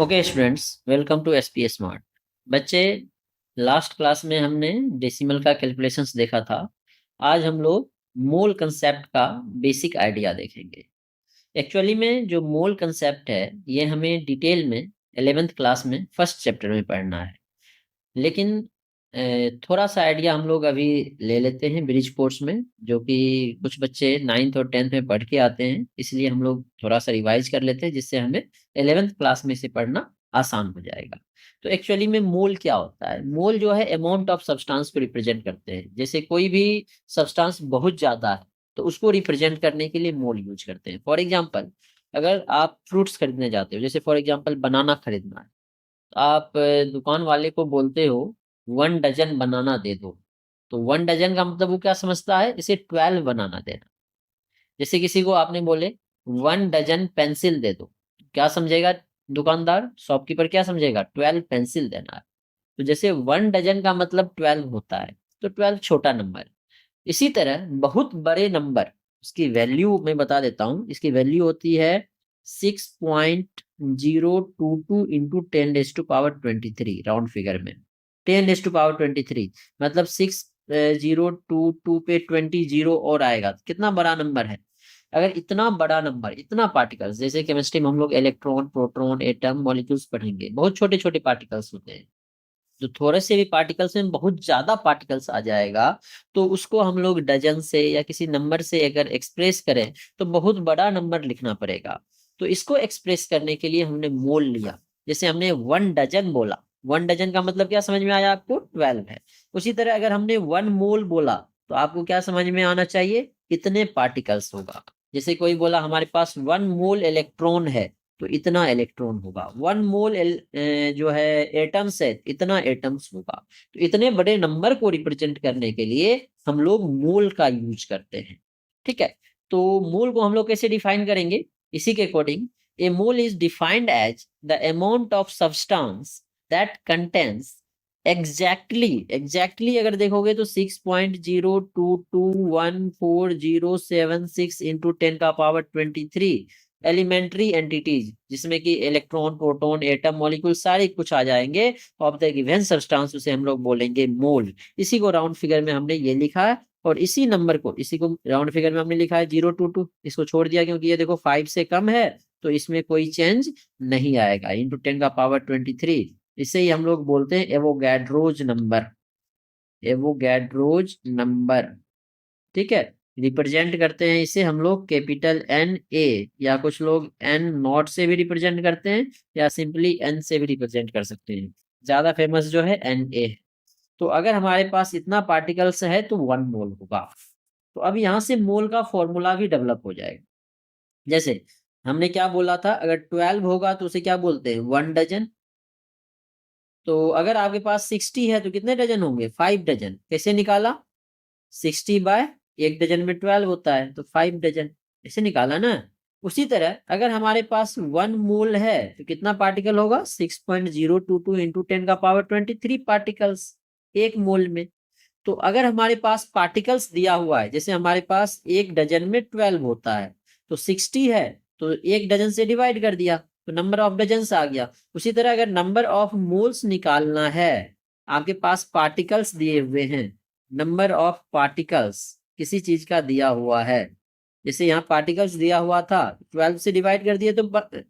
Okay students, welcome to SP smart. बच्चे, last class में हमने डेसिमल का कैलकुलेशंस देखा था। आज हम लोग मोल कंसेप्ट का बेसिक आइडिया देखेंगे। एक्चुअली में जो मोल कंसेप्ट है ये हमें डिटेल में 11th क्लास में फर्स्ट चैप्टर में पढ़ना है। लेकिन थोड़ा सा आइडिया हम लोग अभी ले लेते हैं ब्रिज कोर्स में, जो कि कुछ बच्चे 9th और 10th में पढ़ के आते हैं, इसलिए हम लोग थोड़ा सा रिवाइज कर लेते हैं जिससे हमें 11th क्लास में से पढ़ना आसान हो जाएगा। तो एक्चुअली में मोल क्या होता है? मोल जो है अमाउंट ऑफ सब्सटेंस को रिप्रेजेंट करते हैं। जैसे कोई भी सब्सटेंस बहुत ज्यादा है तो उसको रिप्रेजेंट करने के लिए मोल यूज करते हैं। फॉर एग्जाम्पल, अगर आप फ्रूट्स खरीदने जाते हो, जैसे फॉर एग्जाम्पल बनाना खरीदना है, आप दुकान वाले को बोलते हो 1 डजन बनाना दे दो। तो 1 डजन का मतलब वो क्या समझता है? इसे 12 बनाना देना। जैसे किसी को आपने बोले 1 डजन पेंसिल दे दो, क्या समझेगा दुकानदार, शॉपकीपर क्या समझेगा? 12 पेंसिल देना है। तो जैसे 1 डजन का मतलब 12 होता है, तो 12 छोटा नंबर। इसी तरह बहुत बड़े नंबर, उसकी वैल्यू मैं बता देता हूँ। इसकी वैल्यू होती है 6.022 इंटू 10⁻23 राउंड फिगर में। 10⁻23 मतलब 6.022 पे 20 जीरो और आएगा। कितना बड़ा नंबर है? अगर इतना बड़ा नंबर, इतना पार्टिकल्स, जैसे केमिस्ट्री में हम लोग इलेक्ट्रॉन, प्रोटॉन, एटम, मॉलिक्यूल्स पढ़ेंगे, बहुत छोटे छोटे पार्टिकल्स होते हैं। जो थोड़े से भी पार्टिकल्स में बहुत ज्यादा पार्टिकल्स आ जाएगा, तो उसको हम लोग डजन से या किसी नंबर से अगर एक्सप्रेस करें तो बहुत बड़ा नंबर लिखना पड़ेगा। तो इसको एक्सप्रेस करने के लिए हमने मोल लिया। जैसे हमने 1 डजन बोला, 1 डजन का मतलब क्या समझ में आया आपको? 12 है। उसी तरह अगर हमने 1 मोल बोला तो आपको क्या समझ में आना चाहिए? कितने पार्टिकल्स होगा। जैसे कोई बोला हमारे पास 1 मोल इलेक्ट्रॉन है, तो इतना इलेक्ट्रॉन होगा। 1 मोल जो है एटम्स है, इतना एटम्स होगा। तो इतने बड़े नंबर को रिप्रेजेंट करने के लिए हम लोग मोल का यूज करते हैं। ठीक है, तो मोल को हम लोग कैसे डिफाइन करेंगे? इसी के according, a mole is defined as the amount of substance that contains exactly अगर देखोगे तो 6.0221407 इंटू 10⁻23 एलिमेंट्री एंटिटीज, जिसमें कि इलेक्ट्रॉन, प्रोटॉन, एटम, मॉलिक्यूल सारे कुछ आ जाएंगे ऑफ द गिवन सब्सटेंस, उसे हम लोग बोलेंगे मोल। इसी को राउंड फिगर में हमने ये लिखा है, और इसी नंबर को, इसी को राउंड फिगर में हमने लिखा है 022। इसको छोड़ दिया क्योंकि ये देखो 5 से कम है, तो इसमें कोई चेंज नहीं आएगा। इंटू 10⁻23, इसे ही हम लोग बोलते हैं एवोगैड्रोज नंबर। एवोगैड्रोज नंबर, ठीक है। रिप्रेजेंट करते हैं इसे हम लोग कैपिटल NA, या कुछ लोग N0 से भी रिप्रेजेंट करते हैं, या सिंपली N से भी रिप्रेजेंट कर सकते हैं। ज्यादा फेमस जो है NA है। तो अगर हमारे पास इतना पार्टिकल्स है तो 1 मोल होगा। तो अब यहाँ से मोल का फॉर्मूला भी डेवलप हो जाएगा। जैसे हमने क्या बोला था, अगर 12 होगा तो उसे क्या बोलते हैं? 1 डजन। तो अगर आपके पास 60 है तो कितने डजन होंगे? 5 डजन। कैसे निकाला? 60/, 1 डजन में 12 होता है तो 5 डजन, ऐसे निकाला ना। उसी तरह अगर हमारे पास 1 मोल है तो कितना पार्टिकल होगा? 6.022 इंटू 10⁻23 पार्टिकल्स 1 मोल में। तो अगर हमारे पास पार्टिकल्स दिया हुआ है, जैसे हमारे पास 1 डजन में 12 होता है, तो 60 है तो 1 डजन से डिवाइड कर दिया, तो नंबर ऑफ डजन आ गया। उसी तरह अगर नंबर ऑफ मोल्स निकालना है, आपके पास पार्टिकल्स दिए हुए हैं, नंबर ऑफ पार्टिकल्स किसी चीज का दिया हुआ है, जैसे यहाँ पार्टिकल्स दिया हुआ था, 12 से डिवाइड कर दिए तो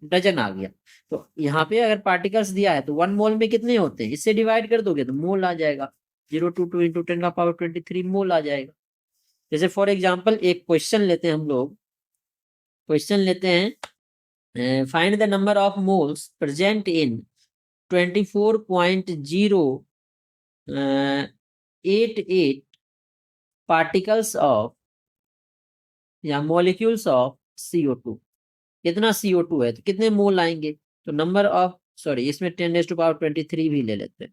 डजन आ गया। तो यहाँ पे अगर पार्टिकल्स दिया है तो 1 मोल में कितने होते हैं, इससे डिवाइड कर दोगे तो मोल आ जाएगा। 022 इंटू 10⁻23 मोल आ जाएगा। जैसे फॉर एग्जाम्पल एक क्वेश्चन लेते हैं हम लोग। क्वेश्चन लेते हैं, find the number of moles present in 24.088 particles of या मॉलिक्यूल्स ऑफ CO2। कितना CO2 है तो कितने मोल आएंगे? तो नंबर ऑफ, सॉरी इसमें 10⁻23 भी ले लेते हैं,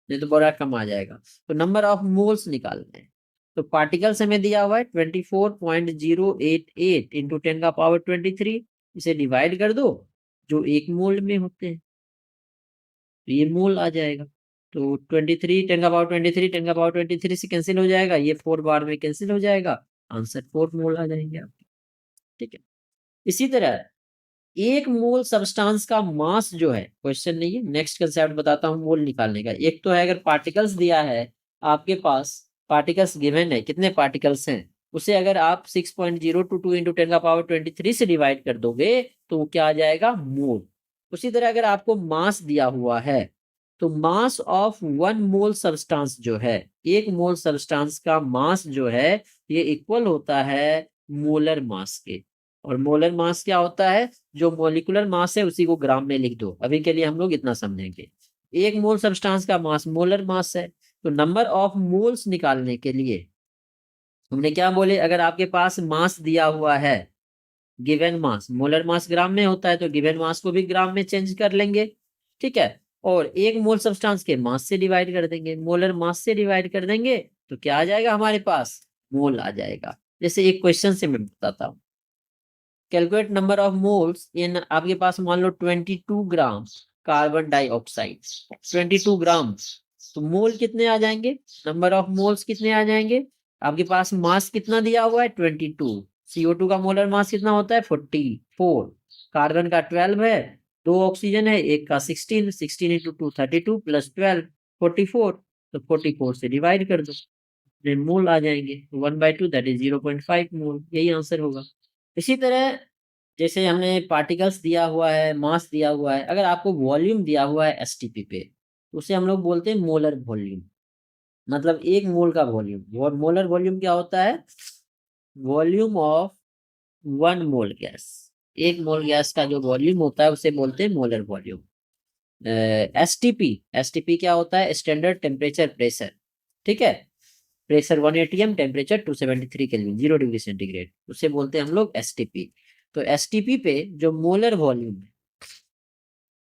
नहीं तो बड़ा कम आ जाएगा। तो नंबर ऑफ मोल्स निकालने हैं। तो पार्टिकल्स हमें दिया हुआ है 24.088 इंटू 10⁻23, इसे डिवाइड कर दो, जो 1 मोल में होते हैं, तो ये मोल आ जाएगा। तो 23 10⁻23 10⁻23 से कैंसिल हो जाएगा, ये 4 बार में कैंसिल हो जाएगा, आंसर 4 मोल आ जाएंगे आपके। ठीक है। इसी तरह एक मोल सब्सटेंस का मास जो है, क्वेश्चन नहीं है, नेक्स्ट कंसेप्ट बताता हूँ मोल निकालने का। एक तो है अगर पार्टिकल्स दिया है आपके पास, पार्टिकल्स गिवन है, कितने पार्टिकल्स हैं, उसे अगर आप 6.022 इंटू 10⁻23 से डिवाइड कर दोगे तो क्या आ जाएगा, मोल। उसी तरह अगर आपको मास दिया हुआ है तो मास ऑफ 1 मोल सब्सटेंस जो है, एक मोल सब्सटेंस का मास जो है ये इक्वल होता है मोलर मास के। और मोलर मास क्या होता है, जो मॉलिक्यूलर मास है उसी को ग्राम में लिख दो। अभी के लिए हम लोग इतना समझेंगे। एक मोल सब्सटेंस का मास मोलर मास है। तो नंबर ऑफ मोल्स निकालने के लिए हमने क्या बोले, अगर आपके पास मास दिया हुआ है, गिवन मास, मोलर मास ग्राम में होता है तो गिवन मास को भी ग्राम में चेंज कर लेंगे, ठीक है। और एक मोल सब्सटेंस के मास से डिवाइड कर देंगे, मोलर मास से डिवाइड कर देंगे तो क्या आ जाएगा हमारे पास, मोल आ जाएगा। जैसे एक क्वेश्चन से मैं बताता हूँ, कैलकुलेट नंबर ऑफ मोल्स इन, आपके पास मान लो 22 ग्राम कार्बन डाइऑक्साइड, 22 ग्राम, तो मोल कितने आ जाएंगे, नंबर ऑफ मोल्स कितने आ जाएंगे। आपके पास मास कितना दिया हुआ है 22, CO2 का मोलर मास कितना होता है 44, कार्बन का 12 है, 2 ऑक्सीजन है, एक का 16, 16 इंटू 2 32 प्लस 12 44, तो 44 से डिवाइड कर दो, मोल आ जाएंगे 1/2 दैट इज 0.5 मोल, यही आंसर होगा। इसी तरह जैसे हमने पार्टिकल्स दिया हुआ है, मास दिया हुआ है, अगर आपको वॉल्यूम दिया हुआ है एसटीपी पे, तो उसे हम लोग बोलते हैं मोलर वॉल्यूम, मतलब एक मोल का वॉल्यूम। और मोलर वॉल्यूम क्या होता है, वॉल्यूम ऑफ 1 मोल गैस, एक मोल गैस का जो वॉल्यूम होता है उसे बोलते हैं मोलर वॉल्यूम। एसटीपी, एसटीपी क्या होता है, स्टैंडर्ड टेम्परेचर प्रेशर, ठीक है। Pressure 1 atm, temperature 273 kelvin, 0 degree centigrade, उसे बोलते हैं हम लोग एसटीपी। तो एसटीपी पे जो मोलर वॉल्यूम है,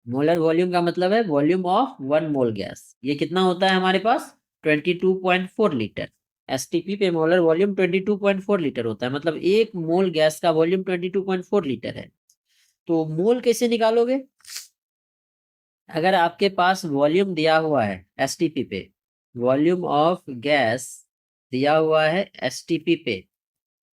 मोलर वॉल्यूम का मतलब है वॉल्यूम ऑफ 1 मोल गैस, ये कितना होता है हमारे पास 22.4 लीटर। एसटीपी पे मोलर वॉल्यूम 22.4 लीटर होता है, मतलब एक मोल गैस का वॉल्यूम 22.4 लीटर है। तो मोल कैसे निकालोगे, अगर आपके पास वॉल्यूम दिया हुआ है एसटीपी पे, वॉल्यूम ऑफ गैस दिया हुआ है एसटीपी पे,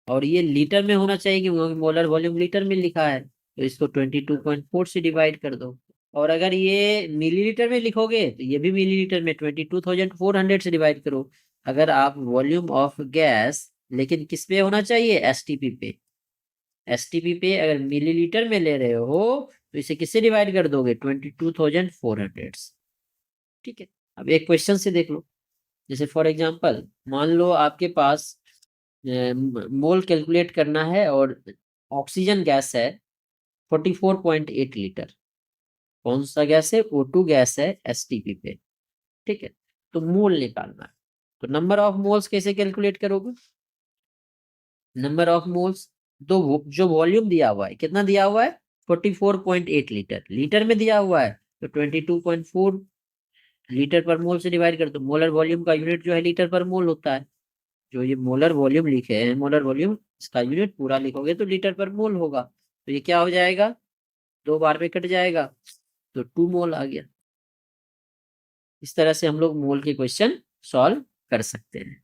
और ये लीटर में होना चाहिए क्योंकि मोलर वॉल्यूम लीटर में लिखा है, तो इसको 22.4 से डिवाइड कर दो। और अगर ये मिलीलीटर में लिखोगे तो ये भी मिलीलीटर में 22,400 से डिवाइड करो। अगर आप वॉल्यूम ऑफ गैस, लेकिन किस पे होना चाहिए, एसटीपी पे, एसटीपी पे अगर मिलीलीटर में ले रहे हो तो इसे किससे डिवाइड कर दोगे, 22,400, ठीक है। अब एक क्वेश्चन से देख लो, जैसे फॉर एग्जांपल मान लो आपके पास मोल कैलकुलेट करना है और ऑक्सीजन गैस है 44.8 लीटर, कौन सा गैस है, O2 गैस है एसटीपी पे, ठीक है। तो मोल निकालना है, तो नंबर ऑफ मोल्स कैसे कैलकुलेट करोगे, नंबर ऑफ मोल्स, दो जो वॉल्यूम दिया हुआ है, कितना दिया हुआ है 44.8 लीटर, लीटर में दिया हुआ है तो 22.4 लीटर पर मोल से डिवाइड कर दो। मोलर वॉल्यूम का यूनिट जो है लीटर पर मोल होता है, जो ये मोलर वॉल्यूम लिखे हैं, मोलर वॉल्यूम इसका यूनिट पूरा लिखोगे तो लीटर पर मोल होगा, तो ये क्या हो जाएगा, 2 बार में कट जाएगा, तो 2 मोल आ गया। इस तरह से हम लोग मोल के क्वेश्चन सॉल्व कर सकते हैं।